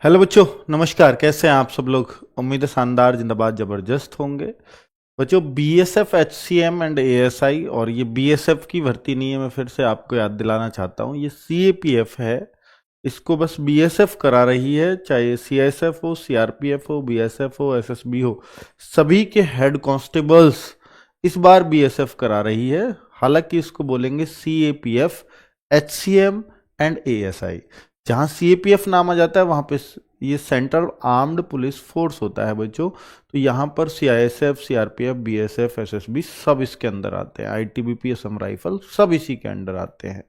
Hello बच्चों, नमस्कार। कैसे हैं आप सब लोग? उम्मीद है शानदार, जिंदाबाद, जबरदस्त होंगे। बच्चों, बीएसएफ, एचसीएम एंड एएसआई, और ये बीएसएफ की भर्ती नहीं है, मैं फिर से आपको याद दिलाना चाहता हूँ, ये सीएपीएफ है। इसको बस बीएसएफ करा रही है, चाहे सीएसएफ हो, सीआरपीएफ हो, बीएसएफ हो, एसएसबी हो, सभी के हेड कांस्टेबल्स इस बार बीएसएफ करा रही है। हालांकि इसको बोलेंगे सीएपीएफ, एचसीएम एंड एएसआई। जहां सीएपीएफ नाम आ जाता है वहां पे ये सेंट्रल आर्म्ड पुलिस फोर्स होता है बच्चों। तो यहाँ पर सीआईएसएफ, सीआरपीएफ, बीएसएफ, एसएसबी सब इसके अंदर आते हैं। आईटीबीपी, असम राइफल सब इसी के अंडर आते हैं।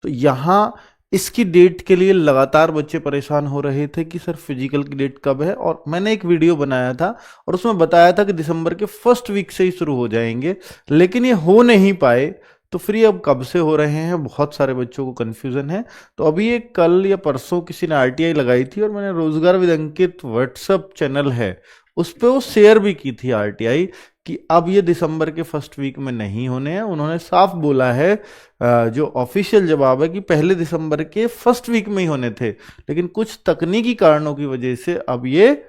तो यहाँ इसकी डेट के लिए लगातार बच्चे परेशान हो रहे थे कि सर फिजिकल की डेट कब है, और मैंने एक वीडियो बनाया था और उसमें बताया था कि दिसंबर के फर्स्ट वीक से ही शुरू हो जाएंगे, लेकिन ये हो नहीं पाए। तो फिर ये अब कब से हो रहे हैं, बहुत सारे बच्चों को कंफ्यूजन है। तो अभी एक कल या परसों किसी ने आरटीआई लगाई थी और मैंने रोजगार विद अंकित व्हाट्सएप चैनल है उस पर वो शेयर भी की थी आरटीआई कि अब ये दिसंबर के फर्स्ट वीक में नहीं होने हैं। उन्होंने साफ बोला है, जो ऑफिशियल जवाब है कि पहले दिसंबर के फर्स्ट वीक में ही होने थे, लेकिन कुछ तकनीकी कारणों की वजह से अब ये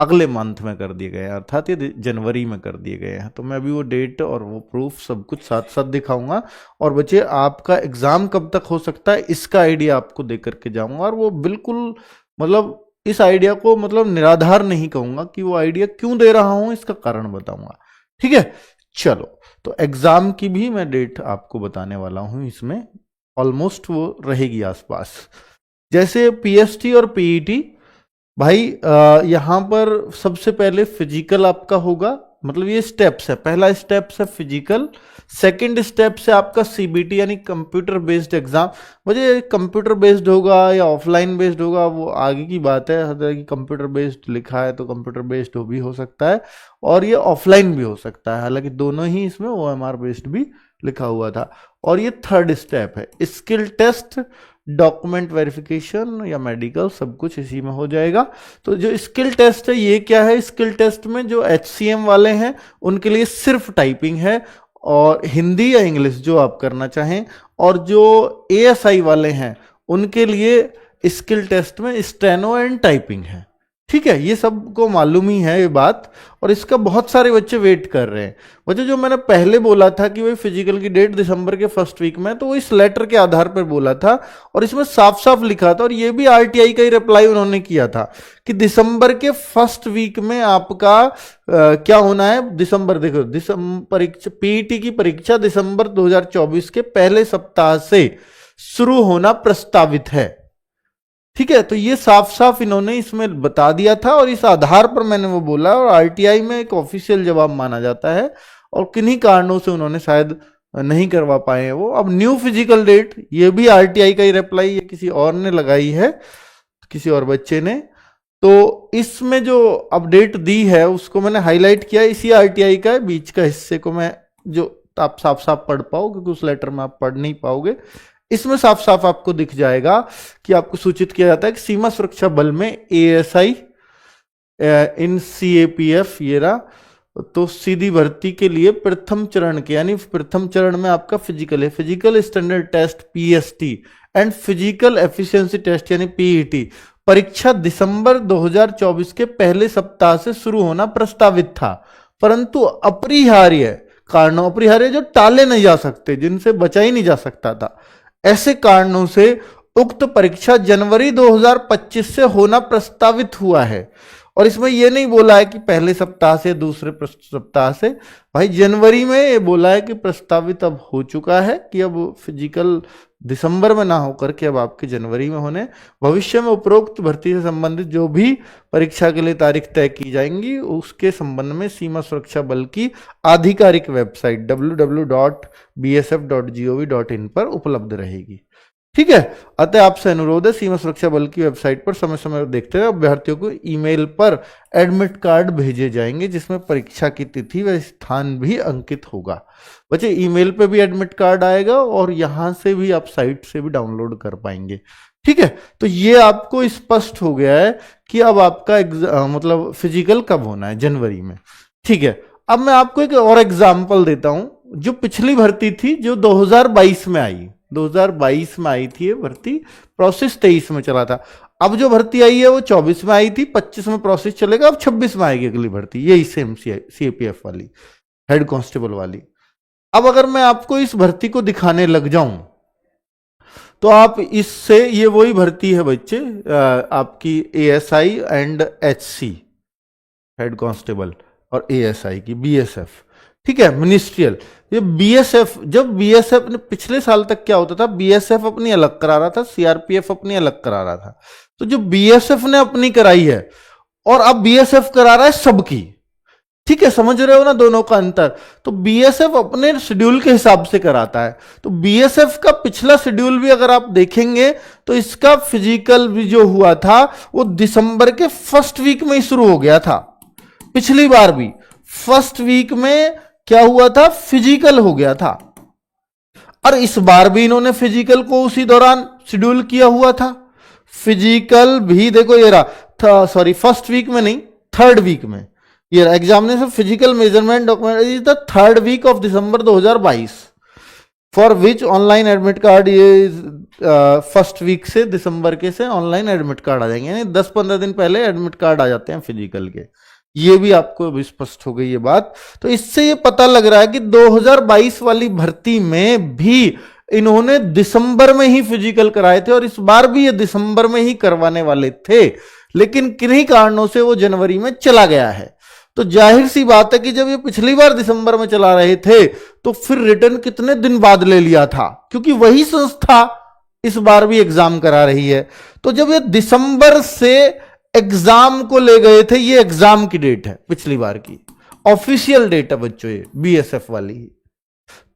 अगले मंथ में कर दिए गए हैं, अर्थात ये जनवरी में कर दिए गए हैं। तो मैं अभी वो डेट और वो प्रूफ सब कुछ साथ साथ दिखाऊंगा। और बच्चे, आपका एग्जाम कब तक हो सकता है इसका आइडिया आपको दे करके जाऊंगा, और वो बिल्कुल मतलब इस आइडिया को मतलब निराधार नहीं कहूंगा कि वो आइडिया क्यों दे रहा हूं, इसका कारण बताऊंगा। ठीक है, चलो। तो एग्जाम की भी मैं डेट आपको बताने वाला हूं, इसमें ऑलमोस्ट वो रहेगी आसपास। जैसे पीएसटी और पीईटी, भाई यहां पर सबसे पहले फिजिकल आपका होगा, मतलब ये स्टेप्स है। पहला स्टेप्स है फिजिकल, सेकंड स्टेप्स है आपका सीबीटी यानी कंप्यूटर बेस्ड एग्जाम। मुझे कंप्यूटर बेस्ड होगा या ऑफलाइन बेस्ड होगा वो आगे की बात है। हर कि कंप्यूटर बेस्ड लिखा है तो कंप्यूटर बेस्ड भी हो सकता है और ये ऑफलाइन भी हो सकता है, हालांकि दोनों ही इसमें ओएमआर बेस्ड भी लिखा हुआ था। और ये थर्ड स्टेप है स्किल टेस्ट, डॉक्यूमेंट वेरिफिकेशन या मेडिकल, सब कुछ इसी में हो जाएगा। तो जो स्किल टेस्ट है ये क्या है? स्किल टेस्ट में जो एचसीएम वाले हैं उनके लिए सिर्फ टाइपिंग है और हिंदी या इंग्लिश जो आप करना चाहें, और जो एएसआई वाले हैं उनके लिए स्किल टेस्ट में स्टेनो एंड टाइपिंग है। ठीक है, ये सबको मालूम ही है ये बात, और इसका बहुत सारे बच्चे वेट कर रहे हैं। बच्चे, जो मैंने पहले बोला था कि वही फिजिकल की डेट दिसंबर के फर्स्ट वीक में, तो वो इस लेटर के आधार पर बोला था और इसमें साफ साफ लिखा था, और ये भी आरटीआई का ही रिप्लाई उन्होंने किया था कि दिसंबर के फर्स्ट वीक में आपका क्या होना है। दिसंबर, देखो, दिसंबर परीक्षा, पीईटी की परीक्षा दिसंबर 2024 के पहले सप्ताह से शुरू होना प्रस्तावित है। ठीक है, तो ये साफ साफ इन्होंने इसमें बता दिया था और इस आधार पर मैंने वो बोला, और आरटीआई में एक ऑफिशियल जवाब माना जाता है, और किन्हीं कारणों से उन्होंने शायद नहीं करवा पाए हैं वो। अब न्यू फिजिकल डेट, ये भी आरटीआई का ही रिप्लाई, ये किसी और ने लगाई है, किसी और बच्चे ने। तो इसमें जो अपडेट दी है उसको मैंने हाईलाइट किया, इसी आरटीआई का बीच का हिस्से को मैं, जो आप साफ साफ पढ़ पाओ, क्योंकि उस लेटर में आप पढ़ नहीं पाओगे। इसमें साफ साफ आपको दिख जाएगा कि आपको सूचित किया जाता है कि सीमा सुरक्षा बल में एएसआई इन सीएपीएफ ये रहा, तो सीधी भर्ती के लिए प्रथम चरण के, यानी प्रथम चरण में आपका फिजिकल है, physical standard test PST and physical efficiency test यानी पीईटी, परीक्षा दिसंबर 2024 के पहले सप्ताह से शुरू होना प्रस्तावित था, परंतु अपरिहार्य कारणों, अपरिहार्य जो टाले नहीं जा सकते, जिनसे बचा ही नहीं जा सकता था, ऐसे कारणों से उक्त परीक्षा जनवरी 2025 से होना प्रस्तावित हुआ है। और इसमें यह नहीं बोला है कि पहले सप्ताह से दूसरे सप्ताह से, भाई जनवरी में ये बोला है कि प्रस्तावित अब हो चुका है कि अब फिजिकल दिसंबर में ना होकर के अब आपके जनवरी में होने। भविष्य में उपरोक्त भर्ती से संबंधित जो भी परीक्षा के लिए तारीख तय की जाएंगी उसके संबंध में सीमा सुरक्षा बल की आधिकारिक वेबसाइट www.bsf.gov.in पर उपलब्ध रहेगी। ठीक है, अतः आपसे अनुरोध है, सीमा सुरक्षा बल की वेबसाइट पर समय समय देखते रहे। अभ्यर्थियों को ईमेल पर एडमिट कार्ड भेजे जाएंगे जिसमें परीक्षा की तिथि व स्थान भी अंकित होगा। बच्चे, ईमेल पे भी एडमिट कार्ड आएगा और यहां से भी आप साइट से भी डाउनलोड कर पाएंगे। ठीक है, तो ये आपको स्पष्ट हो गया है कि अब आपका मतलब फिजिकल कब होना है, जनवरी में। ठीक है, अब मैं आपको एक और एग्जाम्पल देता हूं, जो पिछली भर्ती थी जो 2022 में आई, 2022 में आई थी ये भर्ती, प्रोसेस 23 में चला था। अब जो भर्ती आई है वो 24 में आई थी, 25 में प्रोसेस चलेगा, अब 26 में आएगी अगली भर्ती, यही सेम सीएपीएफ वाली, हेड कांस्टेबल वाली। अब अगर मैं आपको इस भर्ती को दिखाने लग जाऊं तो आप इससे, ये वही भर्ती है बच्चे आपकी ASI and HC, head constable, और एएसआई की बीएसएफ, ठीक है, मिनिस्ट्रियल। ये बीएसएफ, जब बीएसएफ ने, पिछले साल तक क्या होता था, बीएसएफ अपनी अलग करा रहा था, सीआरपीएफ अपनी अलग करा रहा था, तो जो बीएसएफ ने अपनी कराई है और अब बीएसएफ करा रहा है सबकी, ठीक है, समझ रहे हो ना दोनों का अंतर। तो बीएसएफ अपने शेड्यूल के हिसाब से कराता है, तो बीएसएफ का पिछला शेड्यूल भी अगर आप देखेंगे तो इसका फिजिकल भी जो हुआ था वो दिसंबर के फर्स्ट वीक में ही शुरू हो गया था। पिछली बार भी फर्स्ट वीक में क्या हुआ था, फिजिकल हो गया था, और इस बार भी इन्होंने फिजिकल को उसी दौरान शेड्यूल किया हुआ था। फिजिकल भी देखो ये रहा, सॉरी फर्स्ट वीक में नहीं, थर्ड वीक में, ये examination physical measurement document is the third week of December 2022 for which online admit card, ये फर्स्ट वीक से दिसंबर के से ऑनलाइन एडमिट कार्ड आ जाएंगे, यानी 10-15 दिन पहले एडमिट कार्ड आ जाते हैं फिजिकल के। ये भी आपको अभी स्पष्ट हो गई ये बात। तो इससे ये पता लग रहा है कि 2022 वाली भर्ती में भी इन्होंने दिसंबर में ही फिजिकल कराए थे, और इस बार भी ये दिसंबर में ही करवाने वाले थे, लेकिन किन्हीं कारणों से वो जनवरी में चला गया है। तो जाहिर सी बात है कि जब ये पिछली बार दिसंबर में चला रहे थे तो फिर रिटर्न कितने दिन बाद ले लिया था, क्योंकि वही संस्था इस बार भी एग्जाम करा रही है। तो जब ये दिसंबर से एग्जाम को ले गए थे, ये एग्जाम की डेट है पिछली बार की, ऑफिशियल डेट है बच्चों ये बीएसएफ वाली।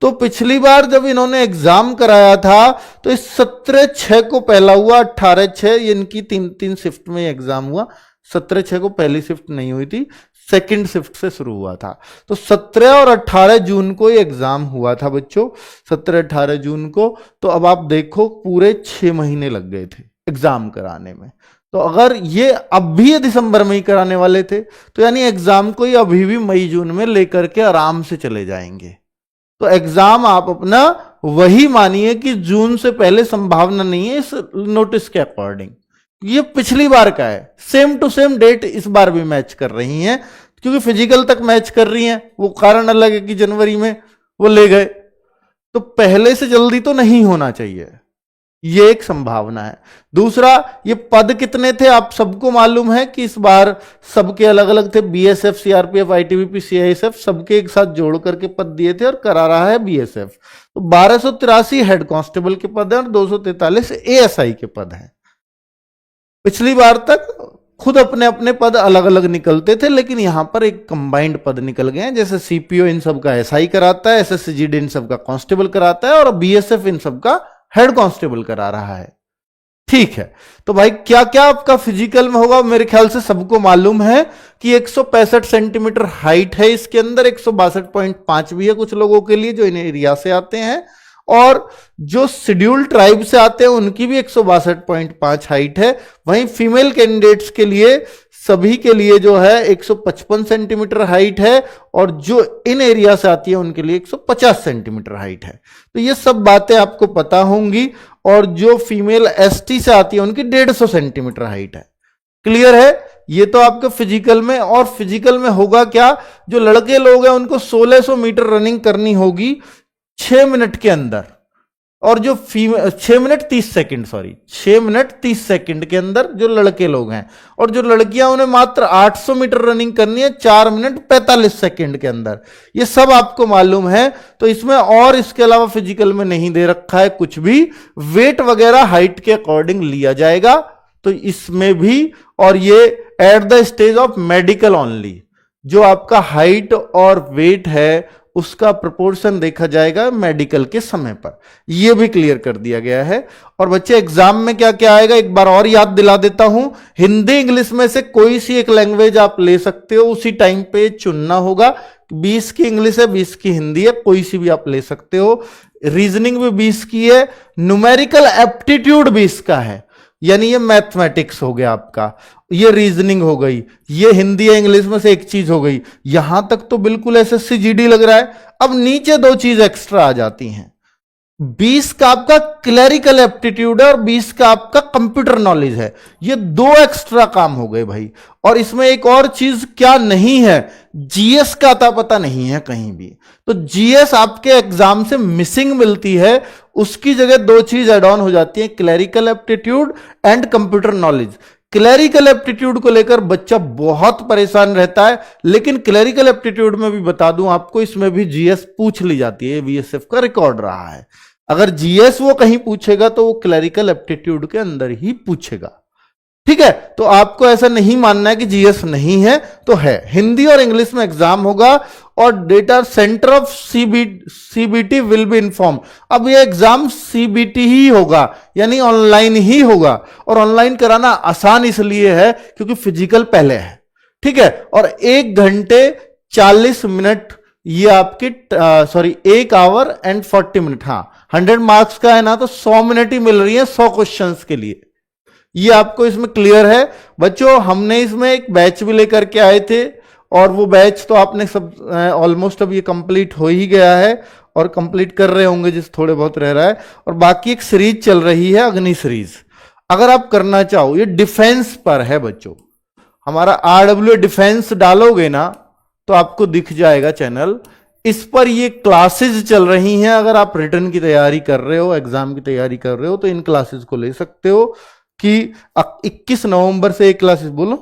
तो पिछली बार जब इन्होंने एग्जाम कराया था तो इस 17/6 को पहला हुआ, 18/6 इनकी 3 शिफ्ट में एग्जाम हुआ। 17/6 को पहली शिफ्ट नहीं हुई थी, सेकंड शिफ्ट से शुरू हुआ था। तो 17 और 18 जून को ये एग्जाम हुआ था बच्चों, 17-18 जून को। तो अब आप देखो पूरे 6 महीने लग गए थे एग्जाम कराने में। तो अगर ये अब भी ये दिसंबर में ही कराने वाले थे तो यानी एग्जाम को ये अभी भी मई जून में लेकर के आराम से चले जाएंगे। तो एग्जाम आप अपना वही मानिए कि जून से पहले संभावना नहीं है इस नोटिस के अकॉर्डिंग। ये पिछली बार का है, सेम टू सेम डेट इस बार भी मैच कर रही हैं, क्योंकि फिजिकल तक मैच कर रही हैं। वो कारण अलग है कि जनवरी में वो ले गए, तो पहले से जल्दी तो नहीं होना चाहिए, ये एक संभावना है। दूसरा, ये पद कितने थे आप सबको मालूम है कि इस बार सबके अलग अलग थे, बीएसएफ, सीआरपीएफ, आईटीबीपी, सीआईएसएफ, सबके एक साथ जोड़ करके पद दिए थे, और करा रहा है बीएसएफ। तो 1283 हेड कांस्टेबल के पद हैं और 243 एएसआई के पद हैं। पिछली बार तक खुद अपने अपने पद अलग अलग निकलते थे, लेकिन यहां पर एक कंबाइंड पद निकल गए हैं। जैसे सीपीओ इन सब का एसआई कराता है, एसएससीजीडी इन सब का कांस्टेबल कराता है, और बीएसएफ इन सब का हेड कांस्टेबल करा रहा है। ठीक है, तो भाई क्या क्या आपका फिजिकल में होगा, मेरे ख्याल से सबको मालूम है कि 165 सेंटीमीटर हाइट है इसके अंदर, 162.5 भी है कुछ लोगों के लिए जो इन एरिया से आते हैं, और जो शेड्यूल ट्राइब से आते हैं उनकी भी 162.5 हाइट है। वहीं फीमेल कैंडिडेट्स के लिए सभी के लिए जो है 155 सेंटीमीटर हाइट है, और जो इन एरिया से आती है उनके लिए 150 सेंटीमीटर हाइट है। तो ये सब बातें आपको पता होंगी। और जो फीमेल एसटी से आती है उनकी 150 सेंटीमीटर हाइट है। क्लियर है? ये तो आपके फिजिकल में। और फिजिकल में होगा क्या, जो लड़के लोग हैं उनको 1600 मीटर रनिंग करनी होगी 6 मिनट के अंदर, और जो female 6 minute 30 second, sorry 6 minute 30 second के अंदर जो लड़के लोग हैं, और जो लड़कियां उन्हें मात्र 800 मीटर रनिंग करनी है 4 मिनट 45 सेकंड के अंदर। ये सब आपको मालूम है। तो इसमें और इसके अलावा फिजिकल में नहीं दे रखा है कुछ भी, वेट वगैरह हाइट के अकॉर्डिंग लिया जाएगा। तो इसमें भी, और ये at the stage of medical only, जो आपका हाइट और वेट है उसका प्रोपोर्शन देखा जाएगा मेडिकल के समय पर। यह भी क्लियर कर दिया गया है। और बच्चे एग्जाम में क्या क्या आएगा एक बार और याद दिला देता हूं। हिंदी इंग्लिश में से कोई सी एक लैंग्वेज आप ले सकते हो, उसी टाइम पे चुनना होगा। 20 की इंग्लिश है, 20 की हिंदी है, कोई सी भी आप ले सकते हो। रीजनिंग भी 20 की है, न्यूमेरिकल एप्टीट्यूड 20 का है, यानी ये मैथमेटिक्स हो गया आपका, ये रीजनिंग हो गई, ये हिंदी या इंग्लिश में से एक चीज हो गई। यहां तक तो बिल्कुल एसएससी जीडी लग रहा है। अब नीचे 2 चीज एक्स्ट्रा आ जाती हैं। 20 का आपका क्लरिकल एप्टीट्यूड है और 20 का आपका कंप्यूटर नॉलेज है। ये दो एक्स्ट्रा काम हो गए भाई। और इसमें एक और चीज क्या नहीं है, जीएस का अता पता नहीं है कहीं भी। तो जीएस आपके एग्जाम से मिसिंग मिलती है, उसकी जगह दो चीज एड ऑन हो जाती है, clerical aptitude and computer knowledge. Clerical aptitude को लेकर बच्चा बहुत परेशान रहता है, लेकिन क्लरिकल एप्टीट्यूड में भी बता दूं आपको, इसमें भी जीएस पूछ ली जाती है, बीएसएफ का रिकॉर्ड रहा है। अगर जीएस वो कहीं पूछेगा तो वो क्लरिकल एप्टीट्यूड के अंदर ही पूछेगा। ठीक है, तो आपको ऐसा नहीं मानना है कि जीएस नहीं है, तो है। हिंदी और इंग्लिश में एग्जाम होगा और data centre of CBT will be inform. अब ये एग्जाम सीबीटी ही होगा, यानी ऑनलाइन ही होगा। और ऑनलाइन कराना आसान इसलिए है क्योंकि फिजिकल पहले है। ठीक है, और 1 घंटे 40 मिनट ये आपकी 1 आवर एंड 40 मिनट, हाँ 100 मार्क्स का है ना, तो 100 मिनट ही मिल रही है 100 क्वेश्चंस के लिए। ये आपको इसमें क्लियर है बच्चों। हमने इसमें एक बैच भी लेकर के आए थे और वो बैच तो आपने सब ऑलमोस्ट अब ये कंप्लीट हो ही गया है और कंप्लीट कर रहे होंगे जिस थोड़े बहुत रह रहा है। और बाकी एक सीरीज चल रही है, अग्नि सीरीज। अगर आप करना चाहो, ये डिफेंस पर है बच्चों। हमारा आरडब्ल्यू डिफेंस डालोगे ना तो आपको दिख जाएगा चैनल, इस पर ये क्लासेस चल रही हैं। अगर आप रिटर्न की तैयारी कर रहे हो, एग्जाम की तैयारी कर रहे हो, तो इन क्लासेस को ले सकते हो। कि 21 नवंबर से एक क्लासेस, बोलो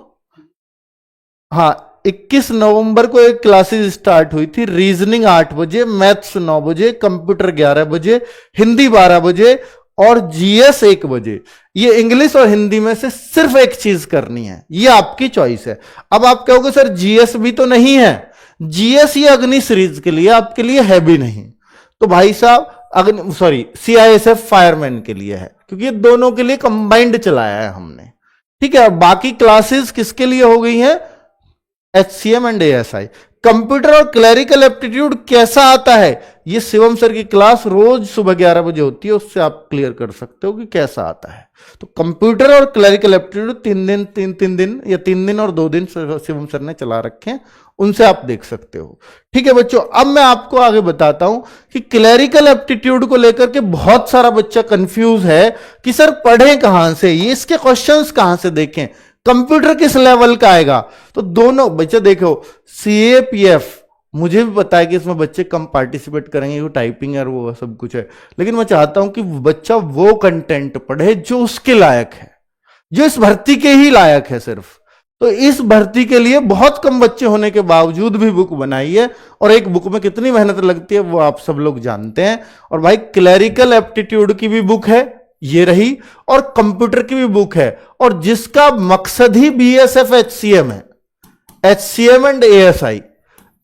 हाँ, 21 नवंबर को एक क्लासेस स्टार्ट हुई थी। रीजनिंग 8 बजे, मैथ्स 9 बजे, कंप्यूटर 11 बजे, हिंदी 12 बजे और जीएस 1 बजे। ये इंग्लिश और हिंदी में से सिर्फ एक चीज करनी है, ये आपकी चॉइस है। अब आप कहोगे सर जीएस भी तो नहीं है। जीएस ये अग्नि सीरीज के लिए, आपके लिए है भी नहीं। तो भाई साहब सीआईएसएफ फायरमैन के लिए है, क्योंकि ये दोनों के लिए कंबाइंड चलाया है हमने। ठीक है, बाकी क्लासेस किसके लिए हो गई हैं, एचसीएम एंड एएसआई। कंप्यूटर और क्लरिकल एप्टीट्यूड कैसा आता है, ये शिवम सर की क्लास रोज सुबह 11 बजे होती है, उससे आप क्लियर कर सकते हो कि कैसा आता है। तो कंप्यूटर और क्लरिकल एप्टीट्यूड 3 दिन या 3 दिन और 2 दिन शिवम सर ने चला रखे हैं, उनसे आप देख सकते हो। ठीक है बच्चों, अब मैं आपको आगे बताता हूं कि क्लरिकल एप्टीट्यूड को लेकर के बहुत सारा बच्चा कंफ्यूज है कि सर पढ़ें कहां से, ये इसके क्वेश्चंस कहां से देखें, कंप्यूटर किस लेवल का आएगा। तो दोनों बच्चे देखो, सीएपीएफ मुझे भी पता है कि इसमें बच्चे कम पार्टिसिपेट करेंगे, वो टाइपिंग और वो सब कुछ है, लेकिन मैं चाहता हूं कि बच्चा वो कंटेंट पढ़े जो उसके लायक है, जो इस भर्ती के ही लायक है सिर्फ। तो इस भर्ती के लिए बहुत कम बच्चे होने के बावजूद भी बुक बनाई है, और एक बुक में कितनी मेहनत लगती है वो आप सब लोग जानते हैं। और भाई क्लरिकल एप्टीट्यूड की भी बुक है, ये रही, और कंप्यूटर की भी बुक है, और जिसका मकसद ही बीएसएफ एचसीएम है, एचसीएम एंड एएसआई,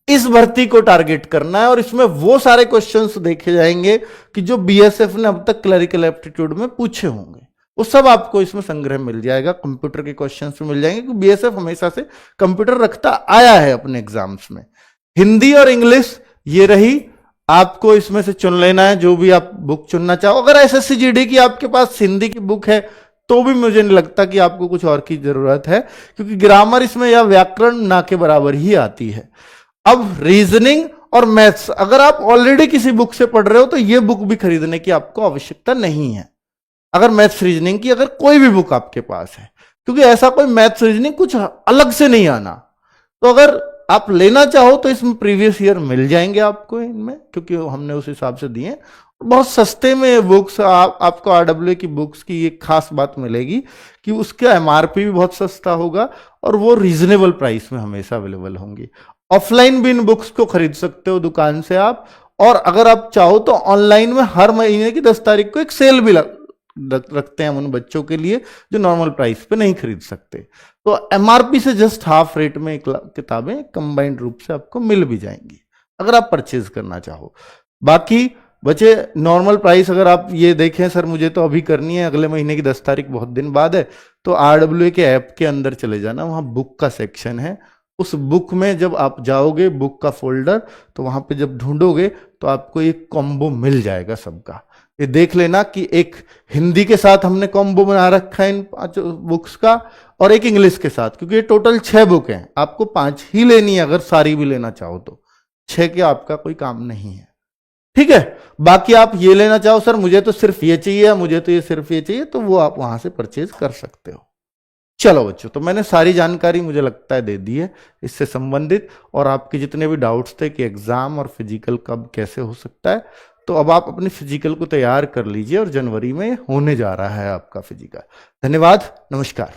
इस भर्ती को टारगेट करना है। और इसमें वो सारे क्वेश्चंस देखे जाएंगे कि जो बीएसएफ ने अब तक क्लरिकल एप्टीट्यूड में पूछे होंगे, वो सब आपको इसमें संग्रह मिल जाएगा। कंप्यूटर के क्वेश्चंस भी मिल जाएंगे, क्योंकि बीएसएफ हमेशा से कंप्यूटर रखता आया है अपने एग्जाम्स में। हिंदी और इंग्लिश ये रही, आपको इसमें से चुन लेना है जो भी आप बुक चुनना चाहो। अगर एसएससी जीडी की आपके पास हिंदी की बुक है तो भी मुझे नहीं लगता कि आपको कुछ और की जरूरत है, क्योंकि ग्रामर इसमें या व्याकरण ना के बराबर ही आती है। अब रीजनिंग और मैथ्स अगर आप ऑलरेडी किसी बुक से पढ़ रहे हो तो ये बुक भी खरीदने की आपको आवश्यकता नहीं है। अगर मैथ्स रीजनिंग की अगर कोई भी बुक आपके पास है, क्योंकि ऐसा कोई मैथ्स रीजनिंग कुछ अलग से नहीं आना, तो अगर आप लेना चाहो तो इसमें प्रीवियस ईयर मिल जाएंगे आपको इनमें, क्योंकि हमने उस हिसाब से दिए। बहुत सस्ते में बुक्स आपको आरडब्ल्यू की बुक्स की एक खास बात मिलेगी कि उसका एमआरपी भी बहुत सस्ता होगा और वो रीजनेबल प्राइस में हमेशा अवेलेबल होंगी। ऑफलाइन भी इन बुक्स को खरीद सकते हो दुकान से आप, और अगर आप चाहो तो ऑनलाइन में हर महीने की 10 तारीख को एक सेल भी रखते हैं हम उन बच्चों के लिए जो नॉर्मल प्राइस पे नहीं खरीद सकते। तो एमआरपी से जस्ट हाफ रेट में किताबें कंबाइंड रूप से आपको मिल भी जाएंगी अगर आप परचेज करना चाहो। बाकी बचे नॉर्मल प्राइस अगर आप ये देखें, सर मुझे तो अभी करनी है, अगले महीने की 10 तारीख बहुत दिन बाद है, तो आरडब्ल्यू के ऐप के अंदर चले जाना, वहां बुक का सेक्शन है। उस बुक में जब आप जाओगे, बुक का फोल्डर, तो वहां पे जब ढूंढोगे तो आपको एक कॉम्बो मिल जाएगा सबका। ये देख लेना कि एक हिंदी के साथ हमने कॉम्बो बना रखा है इन 5 बुक्स का, और एक इंग्लिश के साथ, क्योंकि ये टोटल 6 बुक हैं। आपको 5 ही लेनी है अगर सारी भी लेना चाहो तो, 6 के आपका कोई काम नहीं है। ठीक है। बाकी आप ये लेना चाहो सर मुझे तो सिर्फ ये चाहिए, मुझे तो ये सिर्फ ये चाहिए, तो वो आप वहां से परचेज कर सकते हो। चलो बच्चों, तो मैंने सारी जानकारी मुझे लगता है दे दी है इससे संबंधित, और आपके जितने भी डाउट्स थे कि एग्जाम और फिजिकल कब कैसे हो सकता है, तो अब आप अपनी फिजिकल को तैयार कर लीजिए, और जनवरी में होने जा रहा है आपका फिजिकल। धन्यवाद, नमस्कार।